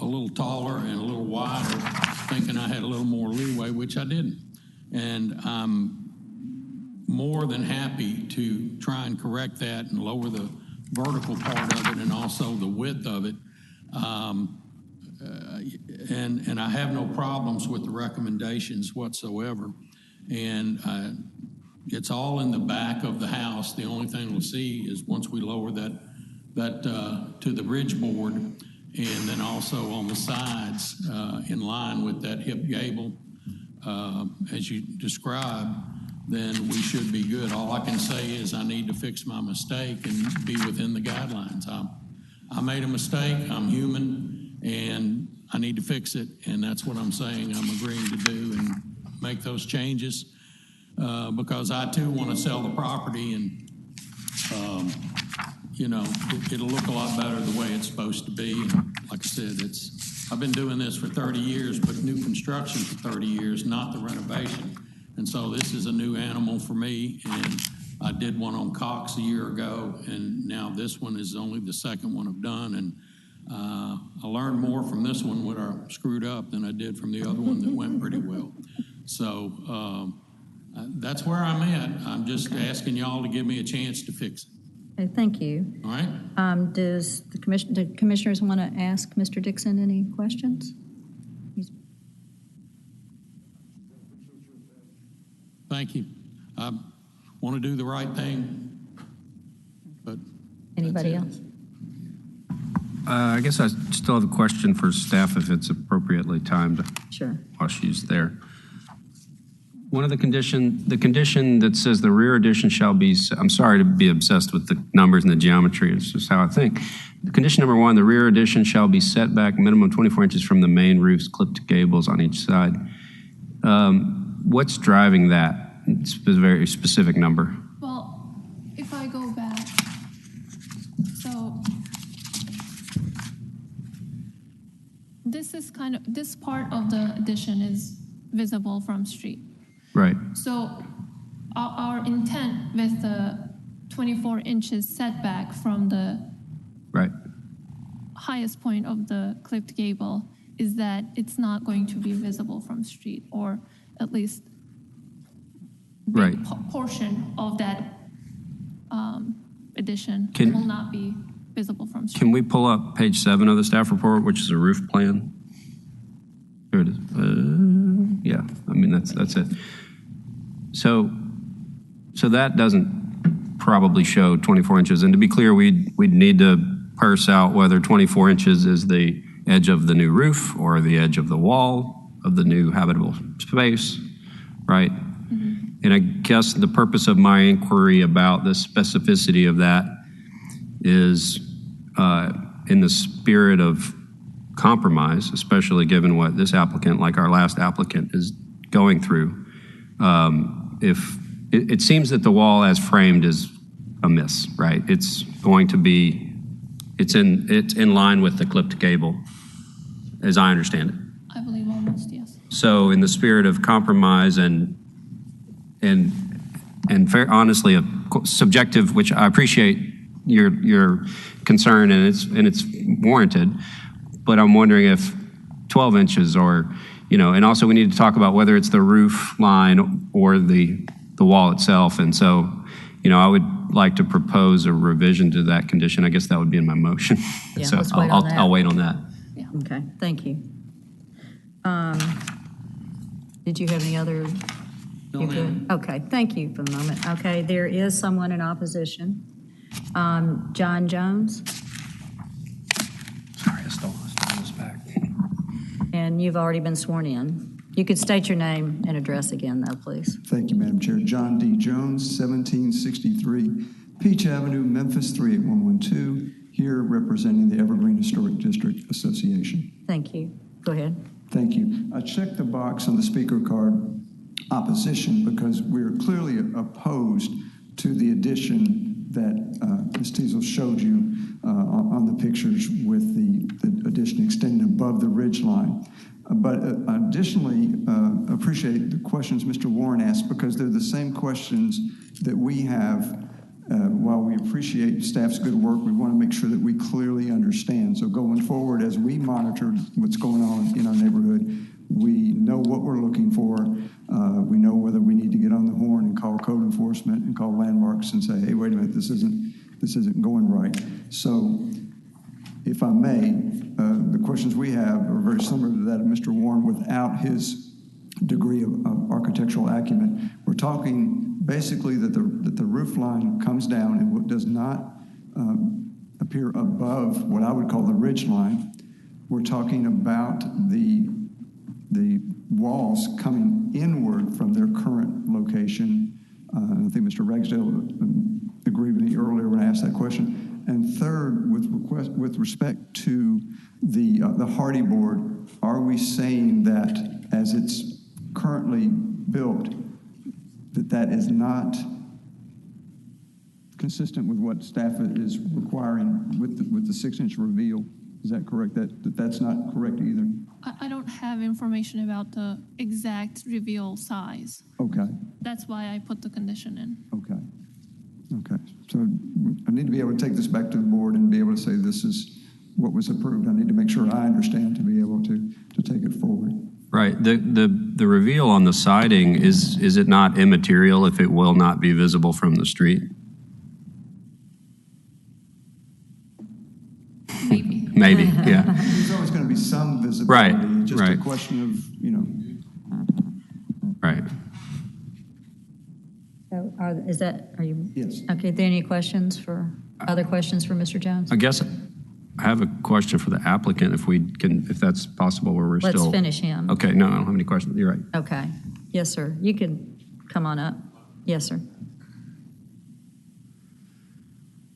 a little taller and a little wider, thinking I had a little more leeway, which I didn't. And I'm more than happy to try and correct that and lower the vertical part of it and also the width of it. And I have no problems with the recommendations whatsoever. And it's all in the back of the house. The only thing we'll see is once we lower that to the bridge board, and then also on the sides in line with that hip gable, as you described, then we should be good. All I can say is I need to fix my mistake and be within the guidelines. I made a mistake. I'm human, and I need to fix it, and that's what I'm saying I'm agreeing to do and make those changes because I, too, want to sell the property, and, it'll look a lot better the way it's supposed to be. And like I said, I've been doing this for 30 years, but new construction for 30 years, not the renovation. And so this is a new animal for me, and I did one on Cox a year ago, and now this one is only the second one I've done, and I learned more from this one what I screwed up than I did from the other one that went pretty well. So that's where I'm at. I'm just asking y'all to give me a chance to fix it. Okay, thank you. All right. Does the commissioners want to ask Mr. Dixon any questions? Thank you. I want to do the right thing, but Anybody else? I guess I still have a question for staff if it's appropriately timed. Sure. While she's there. One of the condition that says the rear addition shall be, I'm sorry to be obsessed with the numbers and the geometry, it's just how I think. Condition number 1, the rear addition shall be set back minimum 24 inches from the main roof's clipped gables on each side. What's driving that? It's a very specific number. Well, if I go back, so this part of the addition is visible from street. Right. So our intent with the 24 inches setback from the Right. highest point of the clipped gable is that it's not going to be visible from street, or at least Right. portion of that addition will not be visible from street. Can we pull up page 7 of the staff report, which is a roof plan? Here it is. Yeah, I mean, that's it. So that doesn't probably show 24 inches. And to be clear, we'd need to parse out whether 24 inches is the edge of the new roof or the edge of the wall of the new habitable space, right? Mm-hmm. And I guess the purpose of my inquiry about the specificity of that is in the spirit of compromise, especially given what this applicant, like our last applicant, is going through. If it seems that the wall as framed is amiss, right? It's going to be, it's in line with the clipped gable, as I understand it. I believe almost, yes. So in the spirit of compromise and fair, honestly, a subjective, which I appreciate your concern and it's warranted, but I'm wondering if 12 inches or, and also we need to talk about whether it's the roof line or the wall itself. And so, I would like to propose a revision to that condition. I guess that would be in my motion. Yeah, So let's wait on that. I'll wait on that. Yeah. Okay, thank you. Did you have any other? No, You good? ma'am. Okay, thank you for the moment. Okay, there is someone in opposition. John Jones, Sorry, I stole this back. and you've already been sworn in. You could state your name and address again, though, please. Thank you, Madam Chair. John D. Jones, 1763 Peach Avenue, Memphis, 38112, here representing the Evergreen Historic District Association. Thank you. Go ahead. Thank you. I checked the box on the speaker card, opposition, because we're clearly opposed to the addition that Ms. Teasel showed you on the pictures with the addition extending above the ridge line. But additionally, appreciate the questions Mr. Warren asked, because they're the same questions that we have. While we appreciate staff's good work, we want to make sure that we clearly understand. So going forward, as we monitor what's going on in our neighborhood, we know what we're looking for. We know whether we need to get on the horn and call code enforcement and call landmarks and say, hey, wait a minute, this isn't going right. So if I may, the questions we have are very similar to that of Mr. Warren without his degree of architectural acumen. We're talking basically that the roof line comes down and what does not appear above what I would call the ridge line. We're talking about the walls coming inward from their current location. I think Mr. Ragsdale agreed with me earlier when I asked that question. And third, with respect to the hardy board, are we saying that as it's currently built, that is not consistent with what staff is requiring with the 6-inch reveal? Is that correct? That's not correct either? I don't have information about the exact reveal size. Okay. That's why I put the condition in. Okay. So I need to be able to take this back to the board and be able to say this is what was approved. I need to make sure I understand to be able to take it forward. Right. The reveal on the siding, is it not immaterial if it will not be visible from the street? Maybe. Maybe, yeah. There's always going to be some visibility. Right, Just right. a question of, Right. So are you? Yes. Okay, are there any other questions for Mr. Jones? I guess I have a question for the applicant if that's possible, where we're still. Let's finish him. Okay, no, I don't have any questions. You're right. Okay. Yes, sir. You could come on up. Yes, sir.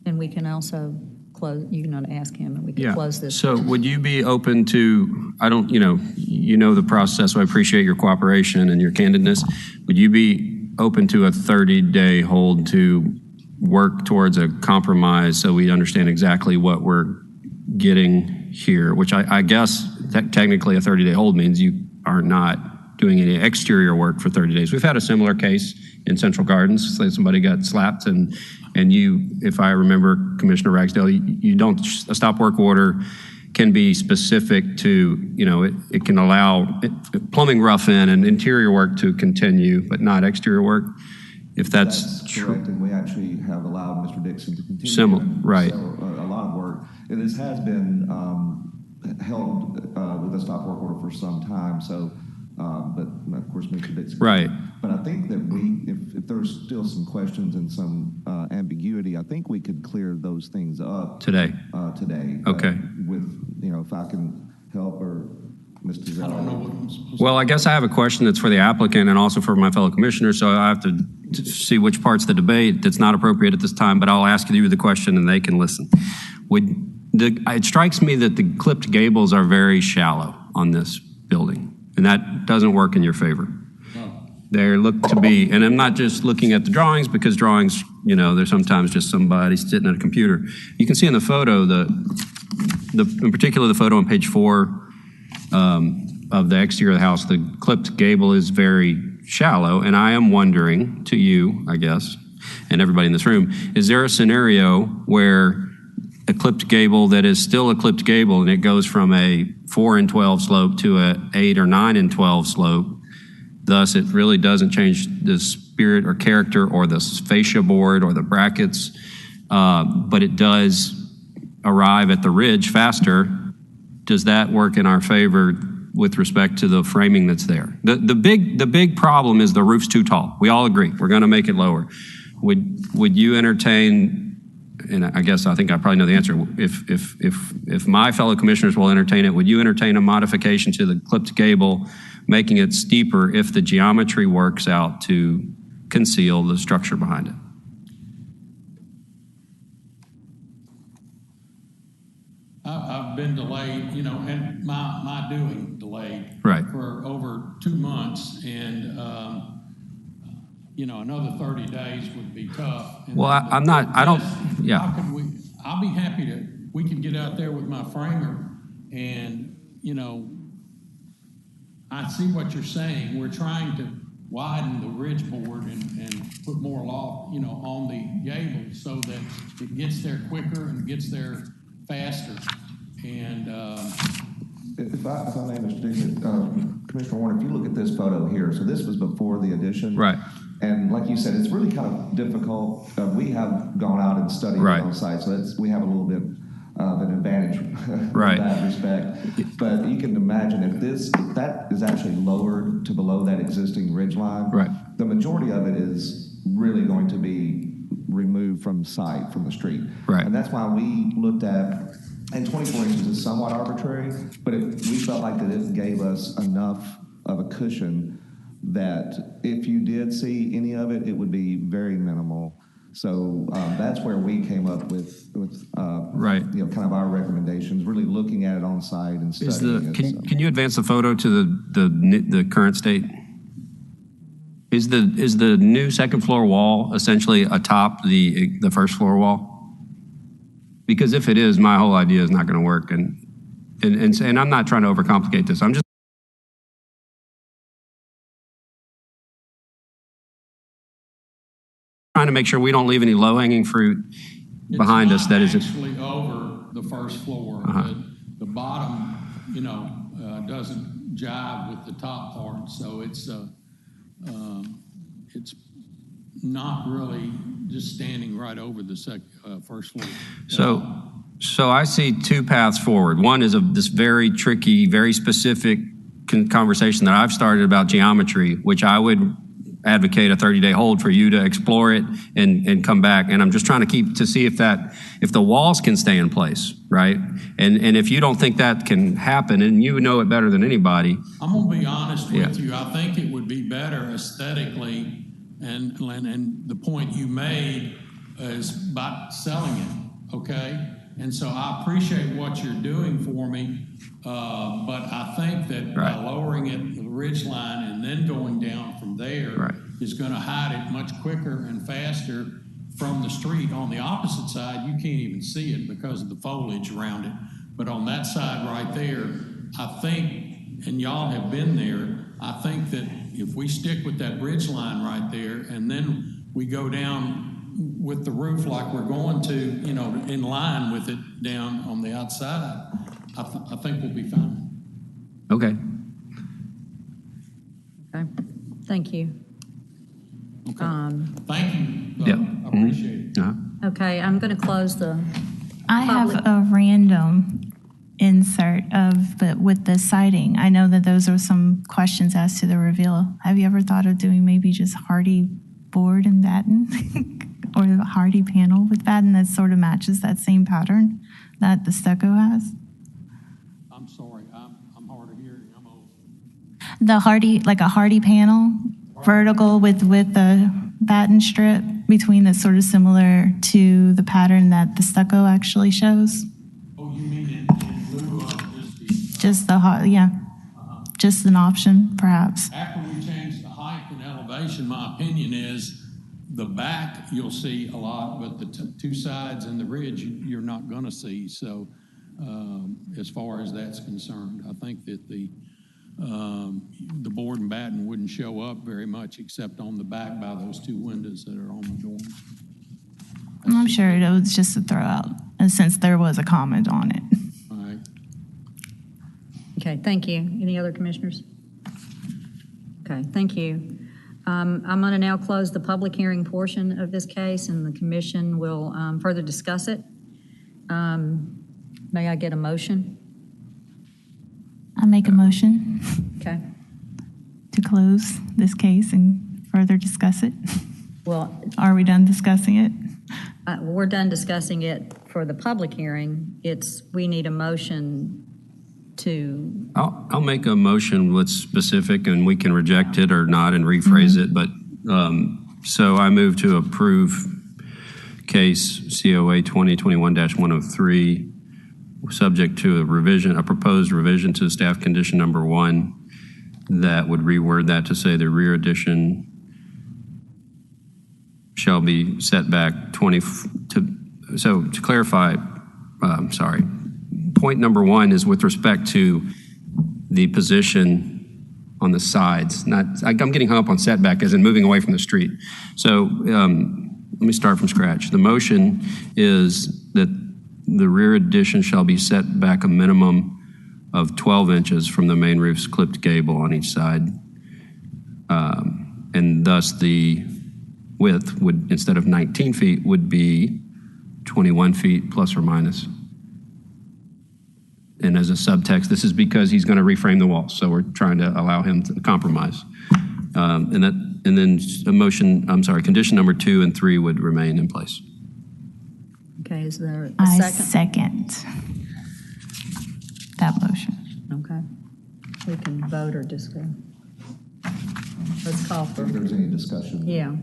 And we can also close, you can ask him, and we can close this. So would you be open to, I don't, you know the process, so I appreciate your cooperation and your candidness. Would you be open to a 30-day hold to work towards a compromise so we understand exactly what we're getting here, which I guess technically a 30-day hold means you are not doing any exterior work for 30 days. We've had a similar case in Central Gardens. Say somebody got slapped and you, if I remember, Commissioner Ragsdale, you don't, a stop work order can be specific to, it can allow plumbing rough-in and interior work to continue, but not exterior work. If that's true. Correct, and we actually have allowed Mr. Dixon to continue. Right. A lot of work. And this has been held with a stop work order for some time, so, but of course, Mr. Dixon. Right. But I think that if there's still some questions and some ambiguity, I think we could clear those things up. Today? Today. Okay. With, if I can help or Mr. Zeller. I don't know what. Well, I guess I have a question that's for the applicant and also for my fellow commissioners, so I have to see which part's the debate that's not appropriate at this time, but I'll ask you the question and they can listen. It strikes me that the clipped gables are very shallow on this building, and that doesn't work in your favor. They look to be, and I'm not just looking at the drawings, because drawings, they're sometimes just somebody sitting at a computer. You can see in the photo, in particular the photo on page 4 of the exterior of the house, the clipped gable is very shallow, and I am wondering, to you, I guess, and everybody in this room, is there a scenario where a clipped gable that is still a clipped gable and it goes from a 4 and 12 slope to a 8 or 9 and 12 slope? Thus, it really doesn't change the spirit or character or the fascia board or the brackets, but it does arrive at the ridge faster. Does that work in our favor with respect to the framing that's there? The big problem is the roof's too tall. We all agree. We're going to make it lower. Would you entertain, and I think I probably know the answer, if my fellow commissioners will entertain it, would you entertain a modification to the clipped gable, making it steeper if the geometry works out to conceal the structure behind it? I've been delayed, and my doing delayed right. for over 2 months, and another 30 days would be tough. And well, I'll be happy we can get out there with my framer, and I see what you're saying. We're trying to widen the ridge board and put more loft, on the gable so that it gets there quicker and gets there faster. And if I may, Mr. Dixon, Commissioner Warner, if you look at this photo here, so this was before the addition. Right. And like you said, it's really kind of difficult. We have gone out and studied on site, so we have a little bit of an advantage in that respect. But you can imagine if that is actually lowered to below that existing ridge line, the majority of it is really going to be removed from sight, from the street. Right. And that's why we looked at, and 24 inches is somewhat arbitrary, but we felt like that it gave us enough of a cushion that if you did see any of it, it would be very minimal. So that's where we came up with kind of our recommendations, really looking at it on site and studying it. Can you advance the photo to the current state? Is the new second floor wall essentially atop the first floor wall? Because if it is, my whole idea is not going to work. And I'm not trying to overcomplicate this. I'm just trying to make sure we don't leave any low-hanging fruit behind us. That is actually over the first floor. The bottom, doesn't jive with the top part, so it's not really just standing right over the first floor. So I see two paths forward. One is this very tricky, very specific conversation that I've started about geometry, which I would advocate a 30-day hold for you to explore it and come back. And I'm just trying to see if the walls can stay in place, right? And if you don't think that can happen, and you know it better than anybody. I'm gonna be honest with you. I think it would be better aesthetically, and the point you made is by selling it, okay? And so I appreciate what you're doing for me, but I think that by lowering it to the ridge line and then going down from there is gonna hide it much quicker and faster from the street. On the opposite side, you can't even see it because of the foliage around it. But on that side right there, I think, and y'all have been there, I think that if we stick with that ridge line right there and then we go down with the roof like we're going to, you know, in line with it down on the outside, I think we'll be fine. Okay. Okay, thank you. Okay. Thank you. I appreciate it. Okay, I'm going to close the I public. have a random insert but with the siding, I know that those are some questions as to the reveal. Have you ever thought of doing maybe just hardy board and batten? Or the hardy panel with batten that sort of matches that same pattern that the stucco has? I'm sorry, I'm hard of hearing. I'm old. The hardy, like a hardy panel, vertical with a batten strip between that's sort of similar to the pattern that the stucco actually shows. Oh, you mean in lieu of Just just an option, perhaps. After we change the height and elevation, my opinion is the back you'll see a lot, but the two sides and the ridge you're not going to see. So as far as that's concerned, I think that the board and batten wouldn't show up very much except on the back by those two windows that are on the dorms. I'm sure it was just a throw out, and since there was a comment on it. All right. Okay, thank you. Any other commissioners? Okay, thank you. I'm going to now close the public hearing portion of this case, and the commission will further discuss it. May I get a motion? I make a motion Okay. to close this case and further discuss it. Well, Are we done discussing it? we're done discussing it for the public hearing. We need a motion to, I'll make a motion with specific, and we can reject it or not and rephrase it. But so I move to approve case COA 2021-103, subject to a proposed revision to staff condition number 1 that would reword that to say the rear addition shall be set back 20 so to clarify, sorry. Point number 1 is with respect to the position on the sides. I'm getting hung up on setback as in moving away from the street. So let me start from scratch. The motion is that the rear addition shall be set back a minimum of 12 inches from the main roof's clipped gable on each side. And thus the width would, instead of 19 feet, would be 21 feet plus or minus. And as a subtext, this is because he's going to reframe the wall, so we're trying to allow him to compromise. And then condition number 2 and 3 would remain in place. okay, is there a I second? second that motion. Okay. We can vote or just go. Let's call for. If there's any discussion. Yeah.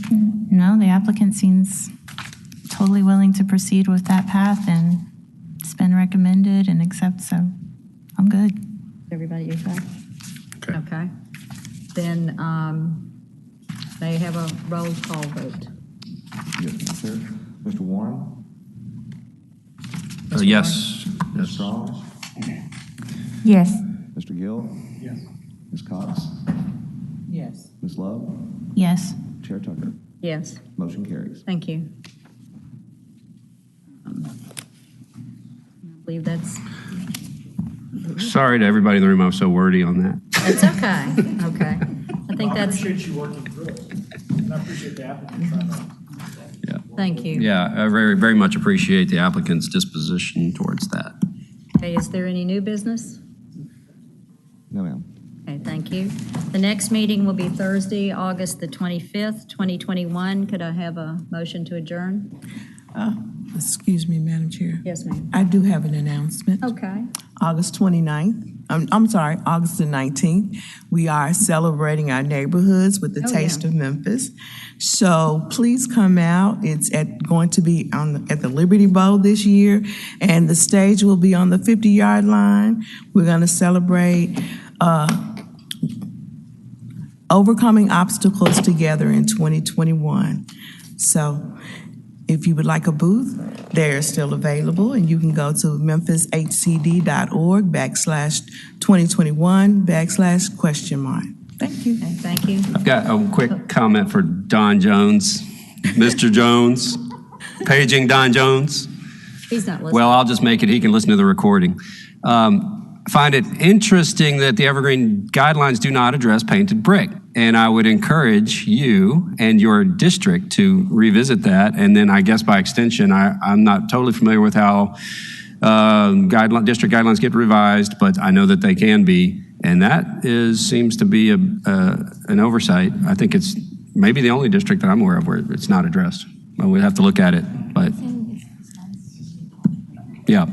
No, the applicant seems totally willing to proceed with that path, and it's been recommended and accept, so I'm good. Everybody okay? Okay. Okay. Then may I have a roll call vote? Yes, Mr. Chair. Mr. Warren? Yes. Ms. Strong? Yes. Mr. Gill? Yes. Ms. Cox? Yes. Ms. Love? Yes. Chair Tucker? Yes, Motion carries. thank you. I believe that's, Sorry to everybody in the room, I was so wordy on that. that's okay. Okay. I think I that's, appreciate you working through it, and I appreciate the applicant trying to. thank you. Yeah, I very, very much appreciate the applicant's disposition towards that. Okay, is there any new business? No, ma'am. Okay, thank Thank you. The next meeting will be Thursday, August the 25th, 2021. Could I have a motion to adjourn? Excuse me, Madam Chair. Yes, ma'am. I do have an announcement. Okay. August 29th, I'm sorry, August the 19th, we are celebrating our neighborhoods with the Taste of Memphis. So please come out. It's going to be at the Liberty Bowl this year, and the stage will be on the 50-yard line. We're going to celebrate overcoming obstacles together in 2021. So if you would like a booth, they're still available, and you can go to memphishcd.org/2021/?. Thank you. Okay, thank you. I've got a quick comment for Don Jones. Mr. Jones, paging Don Jones. He's not listening. Well, I'll just make it. He can listen to the recording. Find it interesting that the Evergreen guidelines do not address painted brick. And I would encourage you and your district to revisit that. And then I guess by extension, I'm not totally familiar with how district guidelines get revised, but I know that they can be. And that seems to be an oversight. I think it's maybe the only district that I'm aware of where it's not addressed. Well, we'd have to look at it, but yeah.